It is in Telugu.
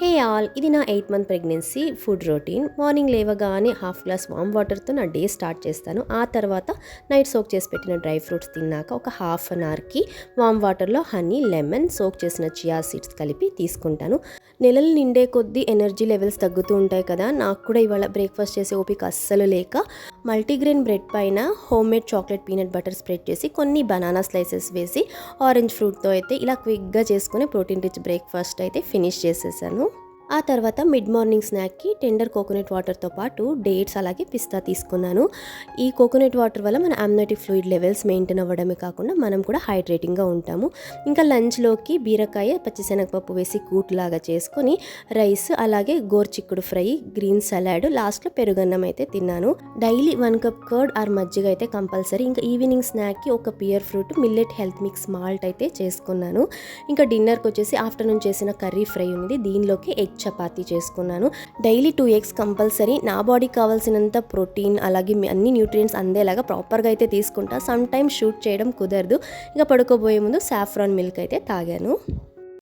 హే ఆల్, ఇది నా 8 month pregnancy food routine. Morning లేవగానే హాఫ్ గ్లాస్ వామ్ వాటర్తో నా డే స్టార్ట్ చేస్తాను. ఆ తర్వాత నైట్ సోక్ చేసి పెట్టిన డ్రై ఫ్రూట్స్ తిన్నాక ఒక హాఫ్ అన్ అవర్కి వామ్ వాటర్లో హనీ, లెమన్, సోక్ చేసిన చియా సీడ్స్ కలిపి తీసుకుంటాను. నెలలు నిండే కొద్దీ ఎనర్జీ లెవెల్స్ తగ్గుతూ ఉంటాయి కదా, నాకు కూడా ఇవాళ బ్రేక్ఫాస్ట్ చేసే ఓపిక అస్సలు లేక మల్టీగ్రెయిన్ బ్రెడ్ పైన home made chocolate peanut butter spread చేసి కొన్ని బనానా స్లైసెస్ వేసి ఆరెంజ్ ఫ్రూట్తో అయితే ఇలా క్విక్గా చేసుకుని ప్రోటీన్ రిచ్ బ్రేక్ఫాస్ట్ అయితే ఫినిష్ చేసేసాను. ఆ తర్వాత మిడ్ మార్నింగ్ స్నాక్కి టెండర్ కోకోనట్ వాటర్తో పాటు డేట్స్ అలాగే పిస్తా తీసుకున్నాను. ఈ కోకోనట్ వాటర్ వల్ల మన అమ్నోటిక్ ఫ్లూయిడ్ లెవెల్స్ మెయింటైన్ అవ్వడమే కాకుండా మనం కూడా హైడ్రేటింగ్గా ఉంటాము. ఇంకా లంచ్లోకి బీరకాయ పచ్చిశనగపప్పు వేసి కూట్ లాగా చేసుకొని రైస్ అలాగే గోర్చిక్కుడు ఫ్రై, గ్రీన్ సలాడ్, లాస్ట్లో పెరుగన్నం అయితే తిన్నాను. డైలీ 1 కప్ కర్డ్ ఆర్ మజ్జిగ అయితే కంపల్సరీ. ఇంకా ఈవినింగ్ స్నాక్కి ఒక pear fruit, millet health mix malt అయితే చేసుకున్నాను. ఇంకా డిన్నర్కి వచ్చేసి ఆఫ్టర్నూన్ చేసిన కర్రీ ఫ్రై ఉంది, దీనిలోకి ఎగ్ చపాతీ చేసుకున్నాను. Daily 2 eggs compulsory. నా బాడీకి కావాల్సినంత ప్రోటీన్ అలాగే అన్ని న్యూట్రియంట్స్ అందేలాగా ప్రాపర్గా అయితే తీసుకుంటా. సమ్ టైమ్స్ షూట్ చేయడం కుదరదు. ఇక పడుకోబోయే ముందు సాఫ్రాన్ మిల్క్ అయితే తాగాను.